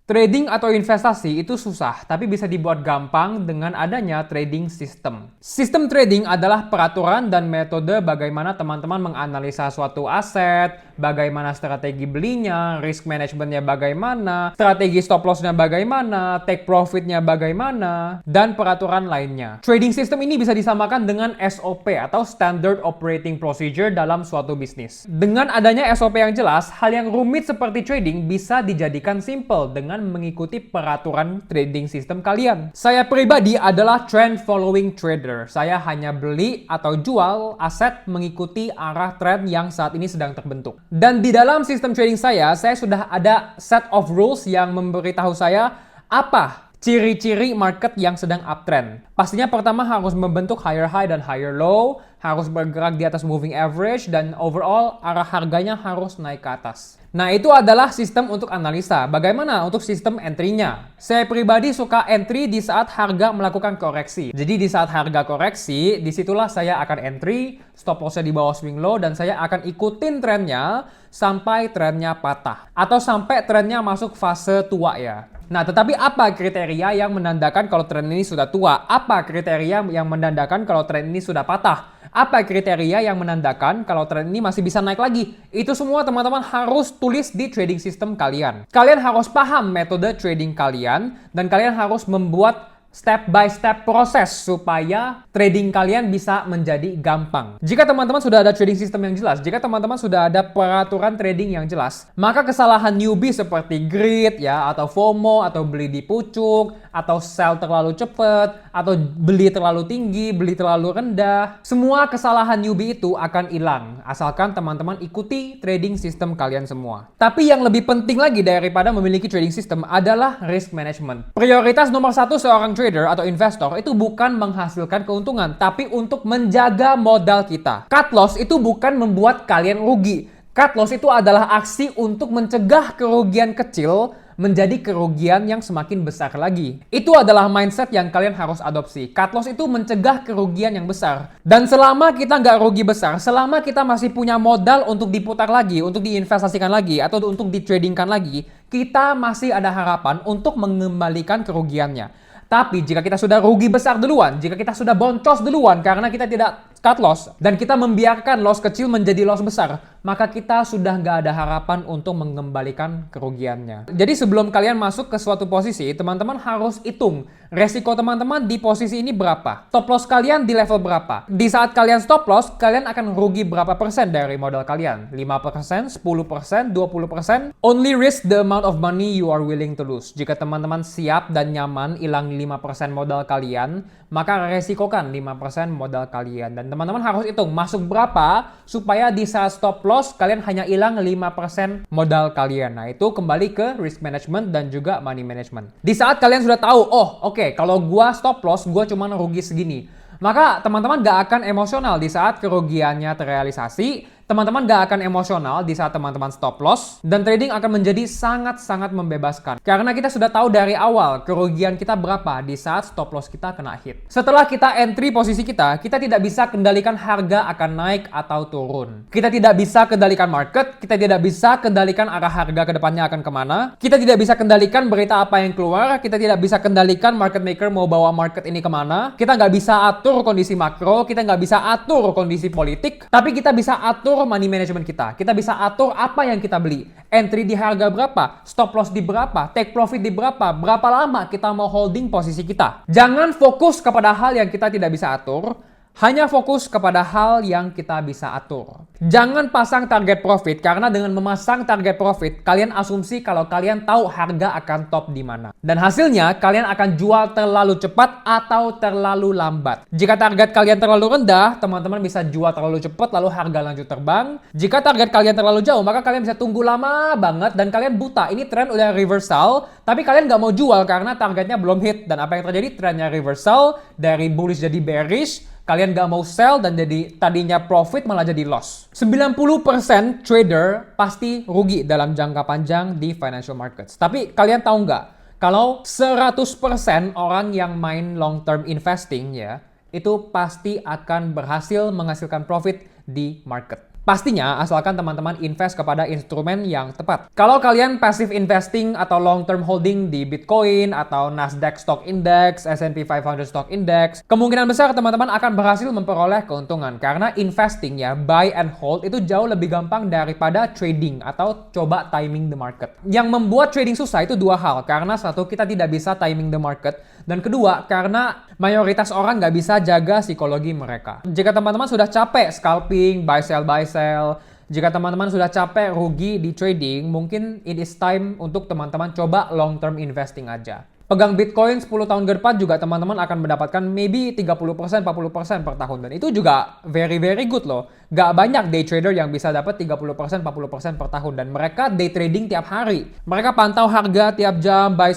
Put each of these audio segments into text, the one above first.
Trading atau investasi itu susah, tapi bisa dibuat gampang dengan adanya trading system. Sistem trading adalah peraturan dan metode bagaimana teman-teman menganalisa suatu aset, bagaimana strategi belinya, risk managementnya bagaimana, strategi stop lossnya bagaimana, take profitnya bagaimana, dan peraturan lainnya. Trading system ini bisa disamakan dengan SOP atau Standard Operating Procedure dalam suatu bisnis. Dengan adanya SOP yang jelas, hal yang rumit seperti trading bisa dijadikan simple dengan mengikuti peraturan trading system kalian. Saya pribadi adalah trend following trader. Saya hanya beli atau jual aset mengikuti arah trend yang saat ini sedang terbentuk. Dan di dalam sistem trading saya sudah ada set of rules yang memberitahu saya apa ciri-ciri market yang sedang uptrend. Pastinya pertama harus membentuk higher high dan higher low, harus bergerak di atas moving average, dan overall arah harganya harus naik ke atas. Nah, itu adalah sistem untuk analisa. Bagaimana untuk sistem entry-nya? Saya pribadi suka entry di saat harga melakukan koreksi. Jadi di saat harga koreksi, disitulah saya akan entry, stop loss-nya di bawah swing low, dan saya akan ikutin trennya sampai trennya patah. Atau sampai trennya masuk fase tua ya. Nah, tetapi apa kriteria yang menandakan kalau tren ini sudah tua? Apa kriteria yang menandakan kalau tren ini sudah patah? Apa kriteria yang menandakan kalau tren ini masih bisa naik lagi? Itu semua teman-teman harus tulis di trading system kalian. Kalian harus paham metode trading kalian dan kalian harus membuat step by step proses supaya trading kalian bisa menjadi gampang. Jika teman-teman sudah ada trading system yang jelas, jika teman-teman sudah ada peraturan trading yang jelas, maka kesalahan newbie seperti greed ya, atau FOMO, atau beli di pucuk, atau sell terlalu cepat, atau beli terlalu tinggi, beli terlalu rendah, semua kesalahan newbie itu akan hilang asalkan teman-teman ikuti trading system kalian semua. Tapi yang lebih penting lagi daripada memiliki trading system adalah risk management. Prioritas nomor satu seorang trader atau investor itu bukan menghasilkan keuntungan, tapi untuk menjaga modal kita. Cut loss itu bukan membuat kalian rugi. Cut loss itu adalah aksi untuk mencegah kerugian kecil menjadi kerugian yang semakin besar lagi. Itu adalah mindset yang kalian harus adopsi. Cut loss itu mencegah kerugian yang besar. Dan selama kita nggak rugi besar, selama kita masih punya modal untuk diputar lagi, untuk diinvestasikan lagi, atau untuk ditradingkan lagi, kita masih ada harapan untuk mengembalikan kerugiannya. Tapi jika kita sudah rugi besar duluan, jika kita sudah boncos duluan karena kita tidak cut loss, dan kita membiarkan loss kecil menjadi loss besar, maka kita sudah nggak ada harapan untuk mengembalikan kerugiannya. Jadi sebelum kalian masuk ke suatu posisi, teman-teman harus hitung resiko teman-teman di posisi ini berapa. Stop loss kalian di level berapa. Di saat kalian stop loss, kalian akan rugi berapa persen dari modal kalian? 5%, 10%, 20%? Only risk the amount of money you are willing to lose. Jika teman-teman siap dan nyaman hilang 5% modal kalian, maka resikokan 5% modal kalian. Dan teman-teman harus hitung masuk berapa supaya di saat stop loss kalian hanya hilang 5% modal kalian. Nah, itu kembali ke risk management dan juga money management. Di saat kalian sudah tahu, oh oke, kalau gua stop loss, gua cuma rugi segini, maka teman-teman gak akan emosional di saat kerugiannya terrealisasi. Teman-teman gak akan emosional di saat teman-teman stop loss, dan trading akan menjadi sangat-sangat membebaskan. Karena kita sudah tahu dari awal kerugian kita berapa di saat stop loss kita kena hit. Setelah kita entry posisi kita tidak bisa kendalikan harga akan naik atau turun. Kita tidak bisa kendalikan market, kita tidak bisa kendalikan arah harga ke depannya akan kemana. Kita tidak bisa kendalikan berita apa yang keluar, kita tidak bisa kendalikan market maker mau bawa market ini kemana. Kita nggak bisa atur kondisi makro, kita nggak bisa atur kondisi politik, tapi kita bisa atur money management kita. Kita bisa atur apa yang kita beli. Entry di harga berapa, stop loss di berapa, take profit di berapa lama kita mau holding posisi kita. Jangan fokus kepada hal yang kita tidak bisa atur, hanya fokus kepada hal yang kita bisa atur. Jangan pasang target profit, karena dengan memasang target profit, kalian asumsi kalau kalian tahu harga akan top di mana. Dan hasilnya, kalian akan jual terlalu cepat atau terlalu lambat. Jika target kalian terlalu rendah, teman-teman bisa jual terlalu cepat lalu harga lanjut terbang. Jika target kalian terlalu jauh, maka kalian bisa tunggu lama banget dan kalian buta. Ini tren udah reversal, tapi kalian nggak mau jual karena targetnya belum hit. Dan apa yang terjadi? Trennya reversal, dari bullish jadi bearish. Kalian gak mau sell dan jadi tadinya profit malah jadi loss. 90% trader pasti rugi dalam jangka panjang di financial markets. Tapi kalian tahu nggak? Kalau 100% orang yang main long term investing ya, itu pasti akan berhasil menghasilkan profit di market. Pastinya asalkan teman-teman invest kepada instrumen yang tepat. Kalau kalian passive investing atau long term holding di Bitcoin atau Nasdaq Stock Index, S&P 500 Stock Index, kemungkinan besar teman-teman akan berhasil memperoleh keuntungan karena investing ya, buy and hold itu jauh lebih gampang daripada trading atau coba timing the market. Yang membuat trading susah itu dua hal, karena satu, kita tidak bisa timing the market, dan kedua, karena mayoritas orang nggak bisa jaga psikologi mereka. Jika teman-teman sudah capek scalping, buy sell, jika teman-teman sudah capek rugi di trading, mungkin it is time untuk teman-teman coba long term investing aja. Pegang Bitcoin 10 tahun ke depan juga teman-teman akan mendapatkan maybe 30%, 40% per tahun. Dan itu juga very good loh. Gak banyak day trader yang bisa dapat 30%, 40% per tahun. Dan mereka day trading tiap hari. Mereka pantau harga tiap jam, buy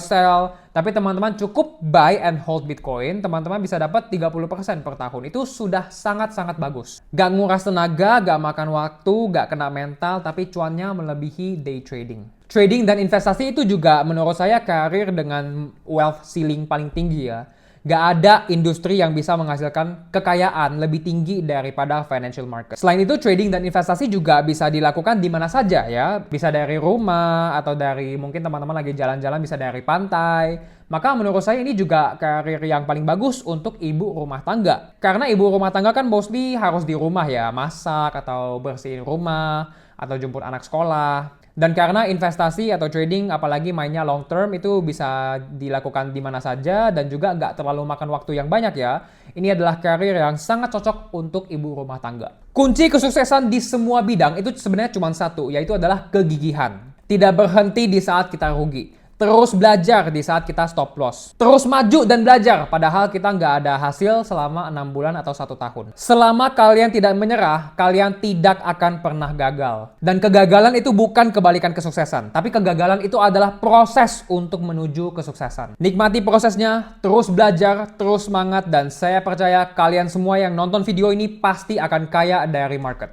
sell. Tapi teman-teman cukup buy and hold Bitcoin, teman-teman bisa dapat 30% per tahun. Itu sudah sangat-sangat bagus. Gak nguras tenaga, gak makan waktu, gak kena mental, tapi cuannya melebihi day trading. Trading dan investasi itu juga menurut saya karir dengan wealth ceiling paling tinggi ya. Gak ada industri yang bisa menghasilkan kekayaan lebih tinggi daripada financial market. Selain itu, trading dan investasi juga bisa dilakukan di mana saja ya. Bisa dari rumah atau dari mungkin teman-teman lagi jalan-jalan bisa dari pantai. Maka menurut saya ini juga karir yang paling bagus untuk ibu rumah tangga. Karena ibu rumah tangga kan mostly harus di rumah ya, masak atau bersihin rumah atau jemput anak sekolah. Dan karena investasi atau trading apalagi mainnya long term itu bisa dilakukan di mana saja dan juga nggak terlalu makan waktu yang banyak ya. Ini adalah karir yang sangat cocok untuk ibu rumah tangga. Kunci kesuksesan di semua bidang itu sebenarnya cuma satu, yaitu adalah kegigihan. Tidak berhenti di saat kita rugi. Terus belajar di saat kita stop loss. Terus maju dan belajar padahal kita nggak ada hasil selama 6 bulan atau 1 tahun. Selama kalian tidak menyerah, kalian tidak akan pernah gagal. Dan kegagalan itu bukan kebalikan kesuksesan. Tapi kegagalan itu adalah proses untuk menuju kesuksesan. Nikmati prosesnya, terus belajar, terus semangat. Dan saya percaya kalian semua yang nonton video ini pasti akan kaya dari market.